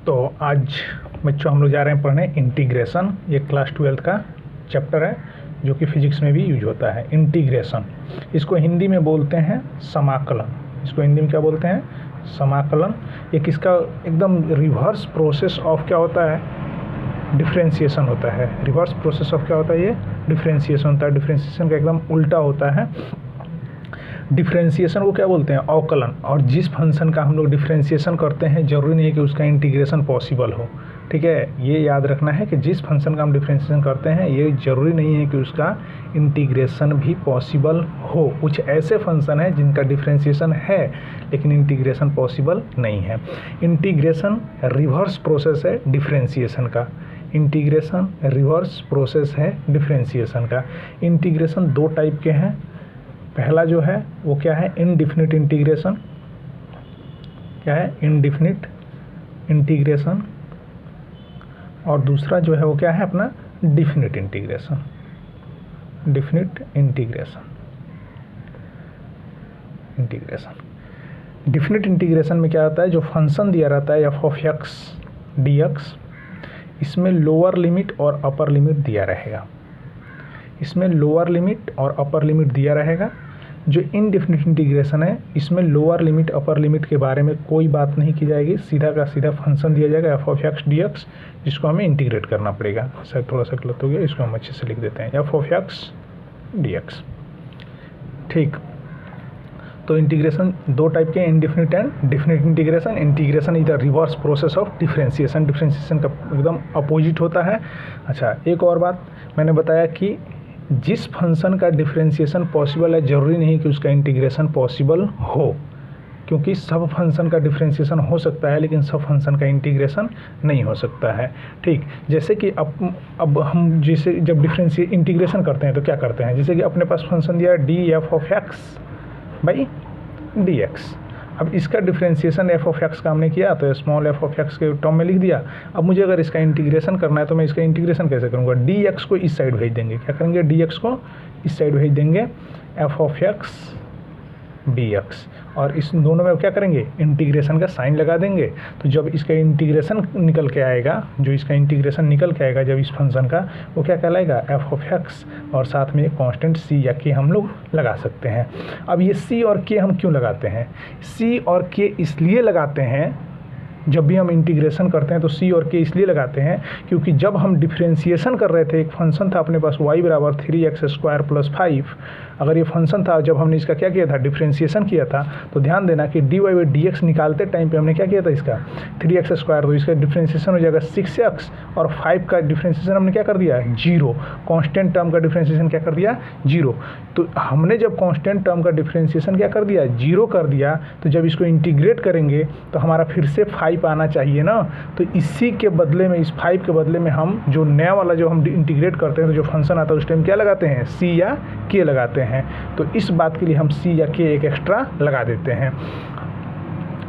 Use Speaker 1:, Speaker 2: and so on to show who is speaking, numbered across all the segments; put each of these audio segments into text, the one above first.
Speaker 1: तो आज बच्चों हम लोग जा रहे हैं पढ़ने इंटीग्रेशन। ये क्लास 12 का चैप्टर है जो कि फिजिक्स में भी यूज होता है। इंटीग्रेशन, इसको हिंदी में बोलते हैं समाकलन। इसको हिंदी में क्या बोलते हैं? समाकलन। ये किसका एकदम रिवर्स प्रोसेस ऑफ क्या होता है? डिफरेंशिएशन होता है। रिवर्स प्रोसेस ऑफ क्या होता है? ये डिफरेंशिएशन होता है। डिफरेंशिएशन का एकदम उल्टा होता है। डिफरेंशिएशन को क्या बोलते हैं? अवकलन। और जिस फंक्शन का हम लोग डिफरेंशिएशन करते हैं ज़रूरी नहीं है कि उसका इंटीग्रेशन पॉसिबल हो। ठीक है, ये याद रखना है कि जिस फंक्शन का हम डिफरेंशिएशन करते हैं ये ज़रूरी नहीं है कि उसका इंटीग्रेशन भी पॉसिबल हो। कुछ ऐसे फंक्शन हैं जिनका डिफरेंशिएशन है लेकिन इंटीग्रेशन पॉसिबल नहीं है। इंटीग्रेशन रिवर्स प्रोसेस है डिफरेंशिएशन का। इंटीग्रेशन रिवर्स प्रोसेस है डिफरेंशिएशन का। इंटीग्रेशन दो टाइप के हैं। पहला जो है वो क्या है? Indefinite integration. क्या है? Indefinite integration. और दूसरा जो है वो क्या है? अपना definite integration. Definite integration. Definite integration में क्या होता है? जो फंक्शन दिया रहता है F of x D x, इसमें लोअर लिमिट और अपर लिमिट दिया रहेगा। इसमें लोअर लिमिट और अपर लिमिट दिया रहेगा। जो इनडिफिनिट इंटीग्रेशन है इसमें लोअर लिमिट अपर लिमिट के बारे में कोई बात नहीं की जाएगी। सीधा का सीधा फंक्शन दिया जाएगा F of x D x, जिसको हमें इंटीग्रेट करना पड़ेगा। सर थोड़ा सा गलत हो गया, इसको हम अच्छे से लिख देते हैं F of x D x. ठीक, तो इंटीग्रेशन दो टाइप के, indefinite and definite integration. Integration is the reverse process of differentiation. Differentiation का एकदम अपोजिट होता है। अच्छा, एक और बात मैंने बताया कि जिस फंक्शन का डिफरेंशिएशन पॉसिबल है ज़रूरी नहीं कि उसका इंटीग्रेशन पॉसिबल हो, क्योंकि सब फंक्शन का डिफरेंशिएशन हो सकता है लेकिन सब फंक्शन का इंटीग्रेशन नहीं हो सकता है। ठीक, जैसे कि अब हम जैसे जब इंटीग्रेशन करते हैं तो क्या करते हैं? जैसे कि अपने पास फंक्शन दिया है D F of x by D x. अब इसका डिफरेंशिएशन एफ ऑफ एक्स का हमने किया तो स्मॉल एफ ऑफ एक्स के टर्म में लिख दिया। अब मुझे अगर इसका इंटीग्रेशन करना है तो मैं इसका इंटीग्रेशन कैसे करूँगा? डी एक्स को इस साइड भेज देंगे। क्या करेंगे? डी एक्स को इस साइड भेज देंगे, F of x D x, और इस दोनों में क्या करेंगे? इंटीग्रेशन का साइन लगा देंगे। तो जब इसका इंटीग्रेशन निकल के आएगा, जो इसका इंटीग्रेशन निकल के आएगा जब इस फंक्शन का, वो क्या कहलाएगा? एफ ऑफ एक्स, और साथ में एक कांस्टेंट सी या के हम लोग लगा सकते हैं। अब ये सी और के हम क्यों लगाते हैं? सी और के इसलिए लगाते हैं, जब भी हम इंटीग्रेशन करते हैं तो सी और के इसलिए लगाते हैं क्योंकि जब हम डिफरेंशिएशन कर रहे थे, एक फंक्शन था अपने पास y बराबर 3x² + 5। अगर ये फंक्शन था, जब हमने इसका क्या किया था? डिफरेंशिएशन किया था। तो ध्यान देना कि dy बाई डी एक्स निकालते टाइम पे हमने क्या किया था? इसका 3x², तो इसका डिफरेंशिएशन हो जाएगा 6x, और 5 का डिफरेंशिएशन हमने क्या कर दिया? 0। कांस्टेंट टर्म का डिफरेंशिएशन क्या कर दिया? 0। तो हमने जब कांस्टेंट टर्म का डिफरेंशिएशन क्या कर दिया? 0 कर दिया। तो जब इसको इंटीग्रेट करेंगे तो हमारा फिर से 5 आना चाहिए ना। तो इसी के बदले में, इस 5 के बदले में हम जो नया वाला जो हम इंटीग्रेट करते हैं तो जो फंक्शन आता है उस टाइम क्या लगाते हैं? सी या के लगाते हैं। तो इस बात के लिए हम सी या के एक एक्स्ट्रा लगा देते हैं।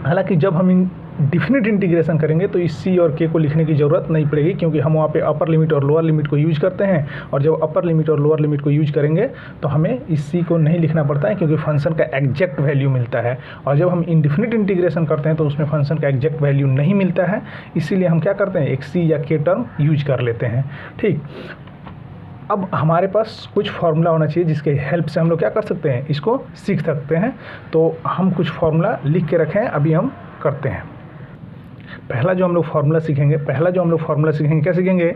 Speaker 1: हालांकि जब हम डिफिनिट इंटीग्रेशन करेंगे तो इस सी और के को लिखने की ज़रूरत नहीं पड़ेगी, क्योंकि हम वहाँ पे अपर लिमिट और लोअर लिमिट को यूज करते हैं। और जब अपर लिमिट और लोअर लिमिट को यूज करेंगे तो हमें इस सी को नहीं लिखना पड़ता है, क्योंकि फंक्शन का एग्जैक्ट वैल्यू मिलता है। और जब हम इनडिफिनिट इंटीग्रेशन करते हैं तो उसमें फंक्शन का एग्जैक्ट वैल्यू नहीं मिलता है, इसीलिए हम क्या करते हैं? एक सी या के टर्म यूज कर लेते हैं। ठीक, अब हमारे पास कुछ फार्मूला होना चाहिए जिसके हेल्प से हम लोग क्या कर सकते हैं? इसको सीख सकते हैं। तो हम कुछ फार्मूला लिख के रखें, अभी हम करते हैं। पहला जो हम लोग फार्मूला सीखेंगे क्या सीखेंगे?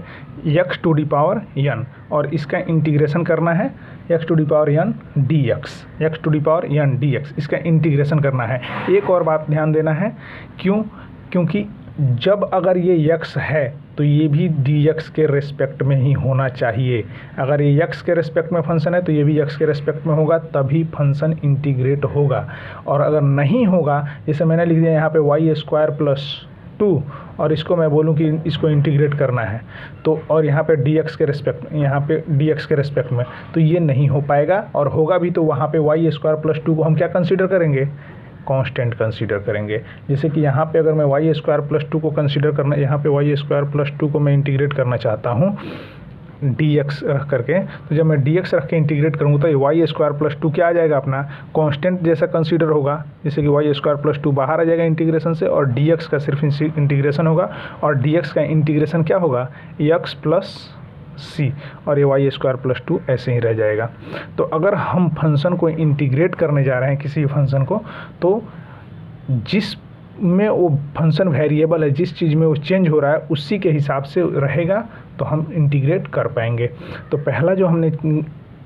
Speaker 1: x to the power n, और इसका इंटीग्रेशन करना है x to the power n dx। x to the power n dx, इसका इंटीग्रेशन करना है। एक और बात ध्यान देना है, क्योंकि जब अगर ये x है तो ये भी dx के रेस्पेक्ट में ही होना चाहिए। अगर ये x के रेस्पेक्ट में फंक्शन है तो ये भी x के रेस्पेक्ट में होगा, तभी फंक्शन इंटीग्रेट होगा। और अगर नहीं होगा, जैसे मैंने लिख दिया यहाँ पे y² + 2, और इसको मैं बोलूँ कि इसको इंटीग्रेट करना है तो, और यहाँ पे dx के रेस्पेक्ट में, तो ये नहीं हो पाएगा। और होगा भी तो वहाँ पे y² + 2 को हम क्या कंसीडर करेंगे? कांस्टेंट कंसीडर करेंगे। जैसे कि यहाँ पे अगर मैं y² + 2 को कंसीडर करना, यहाँ पे y² + 2 को मैं इंटीग्रेट करना चाहता हूँ dx रख करके, तो जब मैं dx रख के इंटीग्रेट करूँगा तो ये वाई स्क्वायर प्लस 2 क्या आ जाएगा अपना कांस्टेंट जैसा कंसीडर होगा, जैसे कि वाई स्क्वायर प्लस 2 बाहर आ जाएगा इंटीग्रेशन से और dx का सिर्फ इंटीग्रेशन होगा और dx का इंटीग्रेशन क्या होगा x प्लस सी और ये वाई स्क्वायर प्लस 2 ऐसे ही रह जाएगा। तो अगर हम फंक्शन को इंटीग्रेट करने जा रहे हैं किसी फंक्शन को, तो जिस में वो फंक्शन वेरिएबल है, जिस चीज़ में वो चेंज हो रहा है उसी के हिसाब से रहेगा तो हम इंटीग्रेट कर पाएंगे। तो पहला जो हमने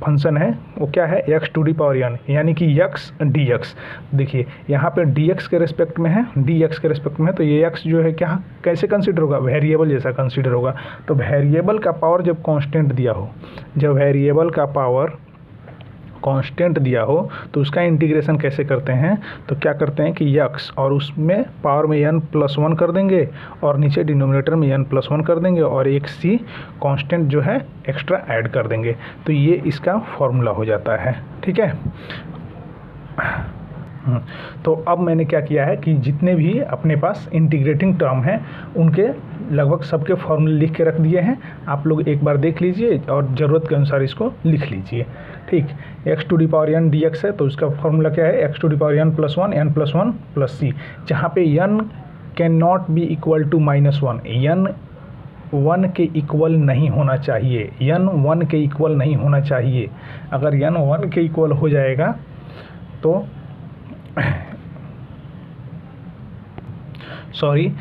Speaker 1: फंक्शन है वो क्या है, x to the power n, यानी कि x dx। देखिए यहाँ पे dx के रेस्पेक्ट में है, dx के रेस्पेक्ट में है, तो ये x जो है क्या कैसे कंसीडर होगा, वेरिएबल जैसा कंसीडर होगा। तो वेरिएबल का पावर जब कांस्टेंट दिया हो, जब वेरिएबल का पावर कांस्टेंट दिया हो तो उसका इंटीग्रेशन कैसे करते हैं, तो क्या करते हैं कि x और उसमें पावर में n प्लस 1 कर देंगे और नीचे डिनोमिनेटर में n प्लस 1 कर देंगे और एक c कांस्टेंट जो है एक्स्ट्रा ऐड कर देंगे। तो ये इसका फॉर्मूला हो जाता है, ठीक है। तो अब मैंने क्या किया है कि जितने भी अपने पास इंटीग्रेटिंग टर्म हैं उनके लगभग सबके फॉर्मूले लिख के रख दिए हैं। आप लोग एक बार देख लीजिए और ज़रूरत के अनुसार इसको लिख लीजिए, ठीक। x to the power n dx है तो उसका फॉर्मूला क्या है, x to the power n plus 1 n plus 1 plus C, जहाँ पे n can not be equal to -1, n 1 के इक्वल नहीं होना चाहिए, n 1 के इक्वल नहीं होना चाहिए। अगर n 1 के इक्वल हो जाएगा तो सॉरी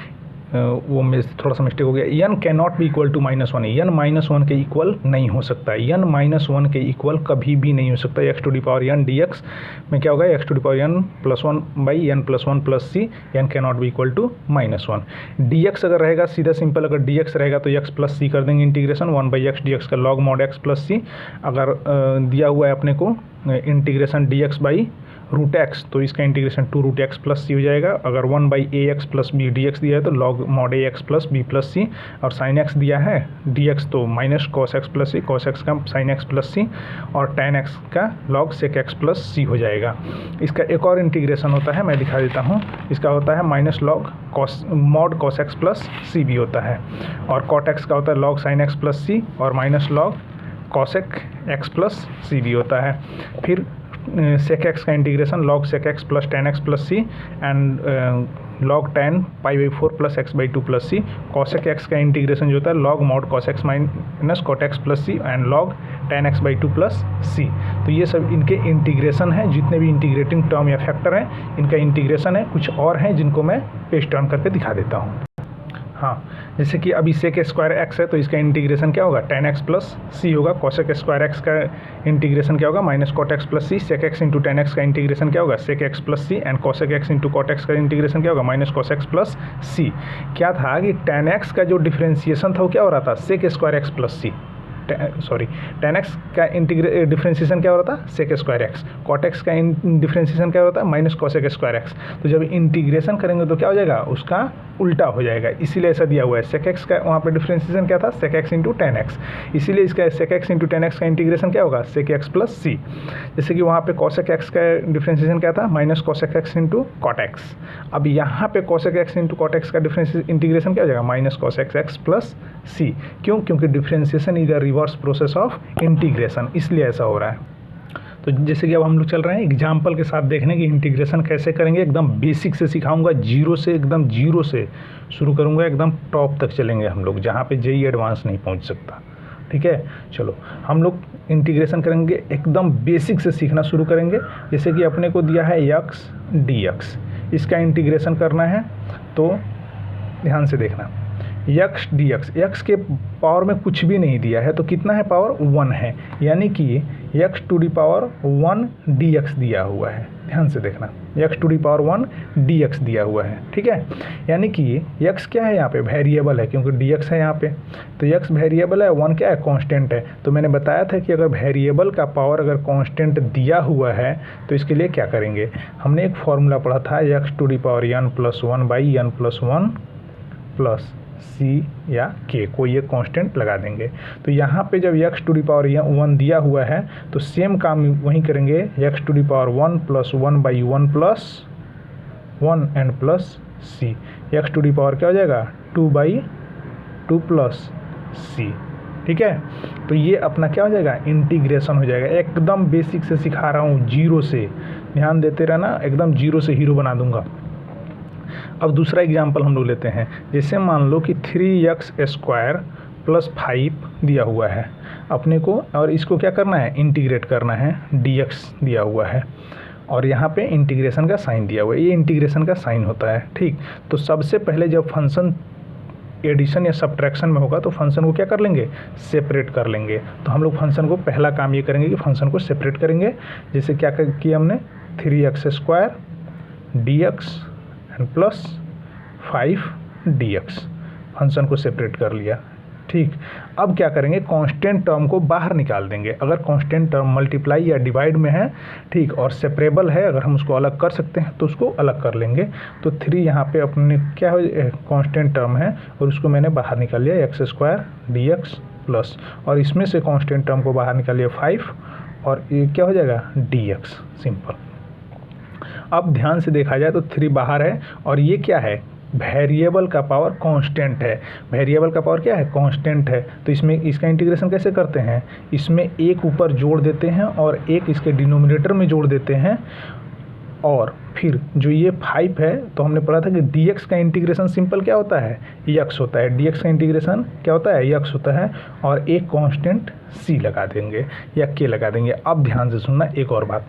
Speaker 1: वो मेरे से थोड़ा सा मिस्टेक हो गया, n can not be equal to -1, n -1 के इक्वल नहीं हो सकता, n -1 के इक्वल कभी भी नहीं हो सकता। x to the power n dx में क्या होगा, x to the power n plus 1 by n plus 1 plus C, n can not be equal to -1। dx अगर रहेगा सीधा सिंपल, अगर dx रहेगा तो x प्लस सी कर देंगे इंटीग्रेशन 1 बाई एक्स dx का log mod x plus C. अगर दिया हुआ है अपने को integration dx by root X तो इसका integration 2 root X plus C हो जाएगा। अगर 1 by A X plus B D X दिया है तो log mod A X plus B plus C, और साइन एक्स दिया है डी एक्स तो minus cos X plus C, cos x का साइन एक्स प्लस सी, और टेन एक्स का log sec X plus C हो जाएगा। इसका एक और इंटीग्रेशन होता है, मैं दिखा देता हूँ। इसका होता है minus log cos mod cos X plus C भी होता है, और कॉट एक्स का होता है log sine X plus C और minus log cosec X plus C भी होता है। फिर सेक एक्स का integration log sec X plus tan X plus C and log tan pi by 4 plus X by 2 plus C. Cosec X का integration जो होता है log mod cos X minus cot X plus C and log tan X by 2 plus C. तो ये सब इनके integration है, जितने भी इंटीग्रेटिंग टर्म या फैक्टर हैं इनका इंटीग्रेशन है। कुछ और हैं जिनको मैं पेज टर्न करके दिखा देता हूँ। हाँ, जैसे कि अभी सेक स्क्वायर एक्स है तो इसका इंटीग्रेशन क्या होगा, टेन एक्स प्लस सी होगा। कॉसेक स्क्वायर एक्स का इंटीग्रेशन क्या होगा, minus cot X plus C. Sec X into tan X का इंटीग्रेशन क्या होगा, sec X plus C, and cosec X into cot X का इंटीग्रेशन क्या होगा, minus cos X plus C. क्या था कि टेन एक्स का जो डिफ्रेंसिएशन था वो क्या हो रहा था, sec square X plus C, sorry tan X का डिफ्रेंसिएशन क्या हो रहा था, sec square X. Cot X का डिफ्रेंसिएशन क्या होता है, माइनस कॉसेक स्क्वायर एक्स। तो जब इंटीग्रेशन करेंगे तो क्या हो जाएगा, उसका उल्टा हो जाएगा, इसीलिए ऐसा दिया हुआ है। सेक एक्स का वहाँ पे डिफ्रेंसिएशन क्या था, sec X into tan X, इसीलिए इसका sec X into tan X का इंटीग्रेशन क्या होगा, सेक एक्स प्लस सी। जैसे कि वहाँ पे कॉसेक एक्स का डिफ्रेंसिएशन क्या था, minus cosec X into cot X. अब यहाँ पे cosec X into cot X का इंटीग्रेशन क्या हो जाएगा, minus cosec X plus C. क्यों, क्योंकि differentiation is the reverse process of integration, इसलिए ऐसा हो रहा है। तो जैसे कि अब हम लोग चल रहे हैं एग्जाम्पल के साथ देखने की इंटीग्रेशन कैसे करेंगे। एकदम बेसिक से सिखाऊंगा, जीरो से, एकदम जीरो से शुरू करूंगा, एकदम टॉप तक चलेंगे हम लोग, जहाँ पे जेई एडवांस नहीं पहुँच सकता। ठीक है, चलो हम लोग इंटीग्रेशन करेंगे, एकदम बेसिक से सीखना शुरू करेंगे। जैसे कि अपने को दिया है x dx, इसका इंटीग्रेशन करना है तो ध्यान से देखना। x dx, x के पावर में कुछ भी नहीं दिया है तो कितना है, पावर 1 है, यानी कि x to the power 1 dx दिया हुआ है। ध्यान से देखना, x to the power 1 dx दिया हुआ है। ठीक है, यानी कि x क्या है यहाँ पे, वेरिएबल है, क्योंकि dx है यहाँ पे, तो x वेरिएबल है, 1 क्या है, कांस्टेंट है। तो मैंने बताया था कि अगर वेरिएबल का पावर अगर कांस्टेंट दिया हुआ है तो इसके लिए क्या करेंगे, हमने एक फॉर्मूला पढ़ा था, x to the power n plus 1 by n plus 1 plus C या के, कोई एक कांस्टेंट लगा देंगे। तो यहाँ पे जब x टू दी पावर 1 दिया हुआ है तो सेम काम वहीं करेंगे, x to the power 1 plus 1 by 1 plus 1 and plus C. x to the power क्या हो जाएगा, 2 बाई 2 प्लस सी। ठीक है, तो ये अपना क्या हो जाएगा, इंटीग्रेशन हो जाएगा। एकदम बेसिक से सिखा रहा हूँ, जीरो से, ध्यान देते रहना, एकदम जीरो से हीरो बना दूंगा। अब दूसरा एग्जाम्पल हम लोग लेते हैं। जैसे मान लो कि 3x² + 5 दिया हुआ है अपने को, और इसको क्या करना है, इंटीग्रेट करना है, dx दिया हुआ है, और यहाँ पे इंटीग्रेशन का साइन दिया हुआ है, ये इंटीग्रेशन का साइन होता है। ठीक, तो सबसे पहले जब फंक्शन एडिशन या सब्ट्रैक्शन में होगा तो फंक्शन को क्या कर लेंगे, सेपरेट कर लेंगे। तो हम लोग फंक्शन को पहला काम ये करेंगे कि फंक्शन को सेपरेट करेंगे। जैसे क्या किया हमने, 3x² dx + 5 dx, फंक्शन को सेपरेट कर लिया। ठीक, अब क्या करेंगे, कांस्टेंट टर्म को बाहर निकाल देंगे। अगर कांस्टेंट टर्म मल्टीप्लाई या डिवाइड में है, ठीक, और सेपरेबल है, अगर हम उसको अलग कर सकते हैं तो उसको अलग कर लेंगे। तो 3 यहाँ पे अपने क्या हो, कांस्टेंट टर्म है और उसको मैंने बाहर निकाल लिया, x² dx प्लस, और इसमें से कांस्टेंट टर्म को बाहर निकाल लिया 5, और ये क्या हो जाएगा, dx, सिंपल। अब ध्यान से देखा जाए तो 3 बाहर है, और ये क्या है, वेरिएबल का पावर कांस्टेंट है। वेरिएबल का पावर क्या है, कांस्टेंट है। तो इसमें इसका इंटीग्रेशन कैसे करते हैं, इसमें एक ऊपर जोड़ देते हैं और एक इसके डिनोमिनेटर में जोड़ देते हैं, और फिर जो ये 5 है, तो हमने पढ़ा था कि dx का इंटीग्रेशन सिंपल क्या होता है, x होता है। dx का इंटीग्रेशन क्या होता है, x होता है, और एक कांस्टेंट c लगा देंगे या k लगा देंगे। अब ध्यान से सुनना एक और बात,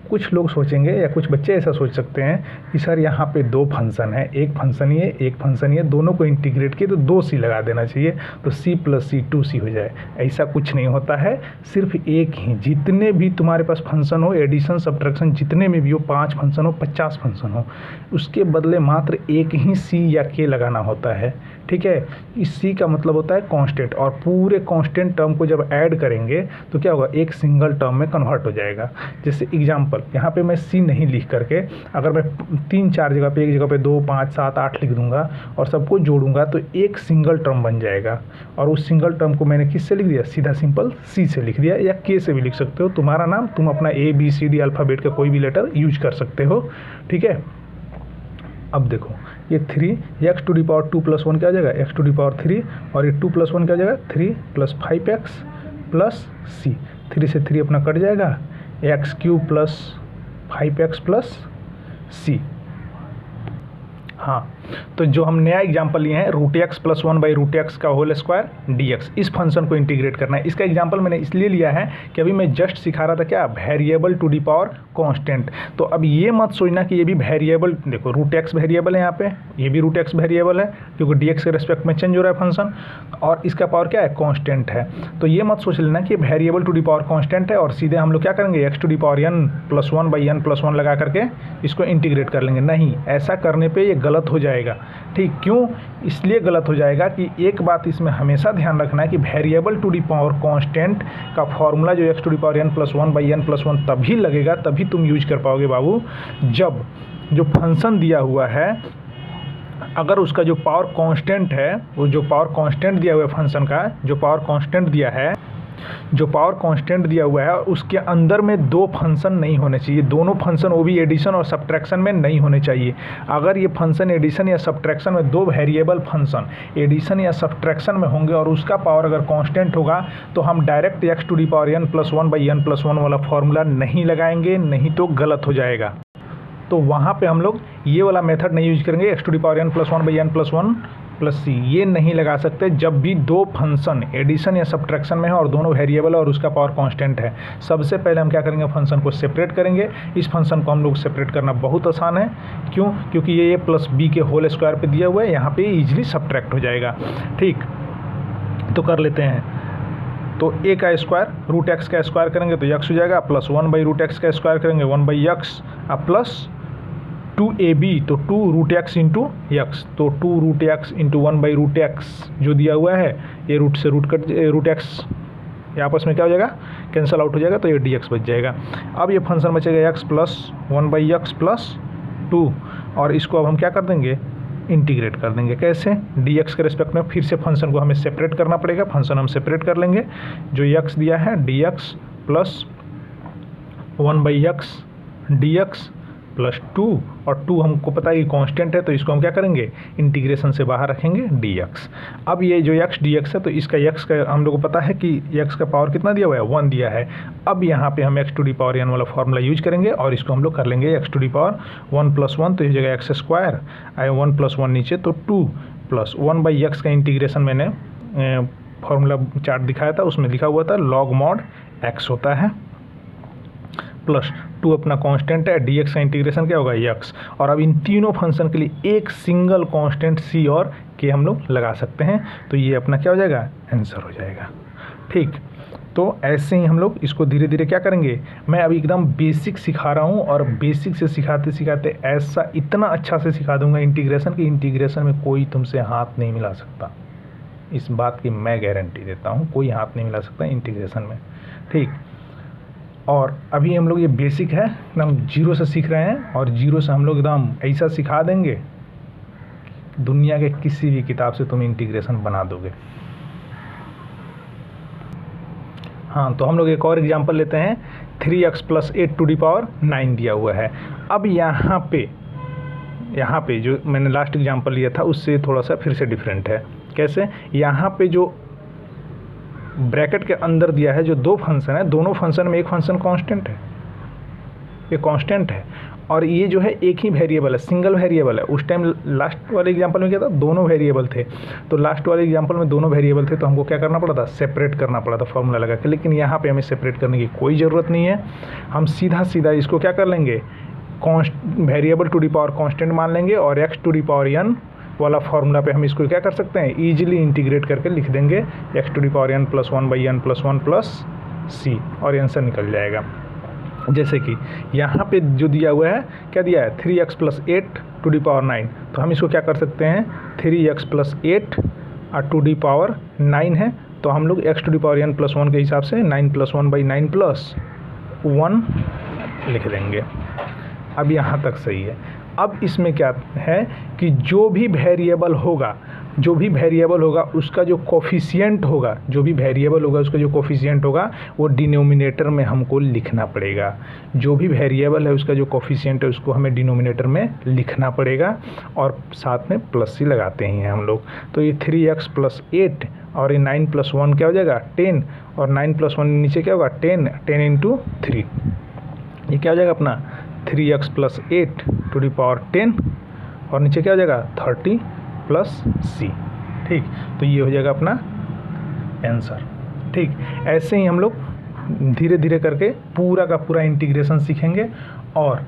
Speaker 1: कुछ लोग सोचेंगे या कुछ बच्चे ऐसा सोच सकते हैं कि सर यहाँ पे 2 फंक्शन है, एक फंक्शन ये, एक फंक्शन ये, दोनों को इंटीग्रेट किए तो 2c लगा देना चाहिए, तो c + c 2c हो जाए। ऐसा कुछ नहीं होता है, सिर्फ एक ही, जितने भी तुम्हारे पास फंक्शन हो, एडिशन सब्ट्रैक्शन जितने में भी हो, 5 फंक्शन हो, 50 फंक्शन हो, उसके बदले मात्र एक ही c या k लगाना होता है। ठीक है, इस c का मतलब होता है कांस्टेंट, और पूरे कांस्टेंट टर्म को जब ऐड करेंगे तो क्या होगा, एक सिंगल टर्म में कन्वर्ट हो जाएगा। जैसे एग्जांपल, यहाँ पे मैं c नहीं लिख करके, अगर मैं 3-4 जगह पे, एक जगह पे 2, 5, 7, 8 लिख दूंगा और सबको जोड़ूंगा तो एक सिंगल टर्म बन जाएगा, और उस सिंगल टर्म को मैंने किससे लिख दिया, सीधा सिंपल c से लिख दिया, या k से भी लिख सकते हो, तुम्हारा नाम, तुम अपना ABCD अल्फ़ाबेट का कोई भी लेटर यूज कर सकते हो। ठीक है, अब देखो ये 3x² + 1 क्या हो जाएगा, x⁴, और ये 2 + 1 क्या हो जाएगा, 3 + 5x + c, 3 से 3 अपना कट जाएगा, x³ + 5x + c। हाँ, तो जो हम नया एग्जांपल लिए हैं, √x + 1/√x का होल स्क्वायर dx, इस फंक्शन को इंटीग्रेट करना है। इसका एग्जांपल मैंने इसलिए लिया है कि अभी मैं जस्ट सिखा रहा था क्या, variable to the power constant. तो अब ये मत सोचना कि ये भी वेरिएबल, देखो √x वेरिएबल है यहाँ पे, ये भी √x वेरिएबल है क्योंकि dx के रेस्पेक्ट में चेंज हो रहा है फंक्शन, और इसका पावर क्या है, कांस्टेंट है। तो ये मत सोच लेना कि variable to the power constant है और सीधे हम लोग क्या करेंगे, x⁴n + 1/n + 1 लगा करके इसको इंटीग्रेट कर लेंगे। नहीं, ऐसा करने पर ये गलत हो जाएगा। ठीक, क्यों, इसलिए गलत हो जाएगा कि एक बात इसमें हमेशा ध्यान रखना है कि variable to the power constant का फॉर्मूला जो x⁴n + 1/n + 1 तभी लगेगा, तभी तुम यूज कर पाओगे बाबू, जब जो फंक्शन दिया हुआ है, अगर उसका जो पावर कांस्टेंट है, वो जो पावर कांस्टेंट दिया हुआ है फंक्शन का, जो पावर कांस्टेंट दिया है, जो पावर कांस्टेंट दिया हुआ है, उसके अंदर में 2 फंक्शन नहीं होने चाहिए। दोनों फंक्शन, वो भी एडिशन और सब्ट्रैक्शन में नहीं होने चाहिए। अगर ये फंक्शन एडिशन या सब्ट्रैक्शन में 2 वेरिएबल फंक्शन एडिशन या सब्ट्रैक्शन में होंगे और उसका पावर अगर कांस्टेंट होगा, तो हम डायरेक्ट x⁴n + 1/n + 1 वाला फॉर्मूला नहीं लगाएंगे, नहीं तो गलत हो जाएगा। तो वहाँ पे हम लोग ये वाला मेथड नहीं यूज करेंगे, x⁴n + 1/n + 1 + c, ये नहीं लगा सकते जब भी 2 फंक्शन एडिशन या सब्ट्रैक्शन में है और दोनों वेरिएबल और उसका पावर कांस्टेंट है। सबसे पहले हम क्या करेंगे, फंक्शन को सेपरेट करेंगे। इस फंक्शन को हम लोग सेपरेट करना बहुत आसान है, क्यों, क्योंकि ये a + b के होल स्क्वायर पे दिया हुआ है, यहाँ पे ईजिली सब्ट्रैक्ट हो जाएगा। ठीक, तो कर लेते हैं। तो a का स्क्वायर √x का स्क्वायर करेंगे तो x हो जाएगा, प्लस 1/√x का स्क्वायर करेंगे 1/x, अब प्लस 2ab, तो 2√x × x, तो 2√x × 1/√x जो दिया हुआ है, ये रूट से रूट कट, √x ये आपस में क्या हो जाएगा, कैंसिल आउट हो जाएगा, तो ये dx बच जाएगा। अब ये फंक्शन बचेगा x + 1/x + 2, और इसको अब हम क्या कर देंगे, इंटीग्रेट कर देंगे। कैसे, dx के रेस्पेक्ट में फिर से फंक्शन को हमें सेपरेट करना पड़ेगा। फंक्शन हम सेपरेट कर लेंगे, जो x दिया है dx + 1/x dx प्लस 2 और 2 हमको पता है कि कांस्टेंट है, तो इसको हम क्या करेंगे, इंटीग्रेशन से बाहर रखेंगे dx। अब ये जो x dx है, तो इसका x का हम लोग को पता है कि x का पावर कितना दिया हुआ है, 1 दिया है। अब यहाँ पे हम x to the power n वाला फॉर्मूला यूज करेंगे और इसको हम लोग कर लेंगे x टू दी पावर 1 + 1, तो इस जगह x स्क्वायर आए 1 + 1 नीचे, तो 2 + 1/x का इंटीग्रेशन मैंने फॉर्मूला चार्ट दिखाया था, उसमें लिखा हुआ था log mod x होता है, प्लस 2 अपना कांस्टेंट है, dx का इंटीग्रेशन क्या होगा, x। और अब इन तीनों फंक्शन के लिए एक सिंगल कांस्टेंट c और k हम लोग लगा सकते हैं, तो ये अपना क्या हो जाएगा, आंसर हो जाएगा। ठीक, तो ऐसे ही हम लोग इसको धीरे धीरे क्या करेंगे, मैं अभी एकदम बेसिक सिखा रहा हूँ और बेसिक से सिखाते सिखाते ऐसा इतना अच्छा से सिखा दूंगा इंटीग्रेशन की, इंटीग्रेशन में कोई तुमसे हाथ नहीं मिला सकता, इस बात की मैं गारंटी देता हूँ, कोई हाथ नहीं मिला सकता इंटीग्रेशन में। ठीक, और अभी हम लोग ये बेसिक है एकदम जीरो से सीख रहे हैं, और जीरो से हम लोग एकदम ऐसा सिखा देंगे दुनिया के किसी भी किताब से तुम इंटीग्रेशन बना दोगे। हाँ, तो हम लोग एक और एग्जांपल लेते हैं, 3x + 8 टू दी पावर 9 दिया हुआ है। अब यहाँ पे जो मैंने लास्ट एग्जांपल लिया था उससे थोड़ा सा फिर से डिफरेंट है। कैसे, यहाँ पे जो ब्रैकेट के अंदर दिया है जो दो फंक्शन है, दोनों फंक्शन में एक फंक्शन कांस्टेंट है, ये कांस्टेंट है, और ये जो है एक ही वेरिएबल है, सिंगल वेरिएबल है। उस टाइम लास्ट वाले एग्जांपल में क्या था, दोनों वेरिएबल थे, तो लास्ट वाले एग्जांपल में दोनों वेरिएबल थे, तो हमको क्या करना पड़ा था, सेपरेट करना पड़ा था फॉर्मूला लगा के। लेकिन यहाँ पे हमें सेपरेट करने की कोई ज़रूरत नहीं है, हम सीधा सीधा इसको क्या कर लेंगे, variable to the power constant मान लेंगे, और x to the power n वाला फार्मूला पे हम इसको क्या कर सकते हैं, ईजिली इंटीग्रेट करके लिख देंगे x to the power n + 1/n + 1 + c, और आंसर निकल जाएगा। जैसे कि यहाँ पे जो दिया हुआ है, क्या दिया है, 3x + 8 टू दी पावर 9, तो हम इसको क्या कर सकते हैं, 3x + 8 टू दी पावर 9 है, तो हम लोग x to the power n + 1 के हिसाब से 9 + 1/9 + 1 लिख देंगे। अब यहाँ तक सही है। अब इसमें क्या है कि जो भी वेरिएबल होगा उसका जो कोफिशिएंट होगा, उसका जो कोफिशिएंट होगा वो डिनोमिनेटर में हमको लिखना पड़ेगा। जो भी वेरिएबल है उसका जो कोफिशिएंट है उसको हमें डिनोमिनेटर में लिखना पड़ेगा, और साथ में प्लस ही लगाते हैं हम लोग। तो ये 3x + 8 और ये 9 + 1 क्या हो जाएगा, 10, और 9 + 1 नीचे क्या होगा, 10 × 3, ये क्या हो जाएगा अपना 3x + 8 टू दी पावर 10, और नीचे क्या हो जाएगा 30 + c। ठीक, तो ये हो जाएगा अपना आंसर। ठीक, ऐसे ही हम लोग धीरे धीरे करके पूरा का पूरा इंटीग्रेशन सीखेंगे, और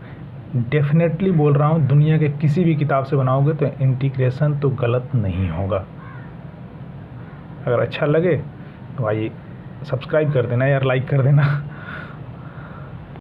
Speaker 1: डेफिनेटली बोल रहा हूँ दुनिया के किसी भी किताब से बनाओगे तो इंटीग्रेशन तो गलत नहीं होगा। अगर अच्छा लगे तो आइए सब्सक्राइब कर देना यार, लाइक कर देना।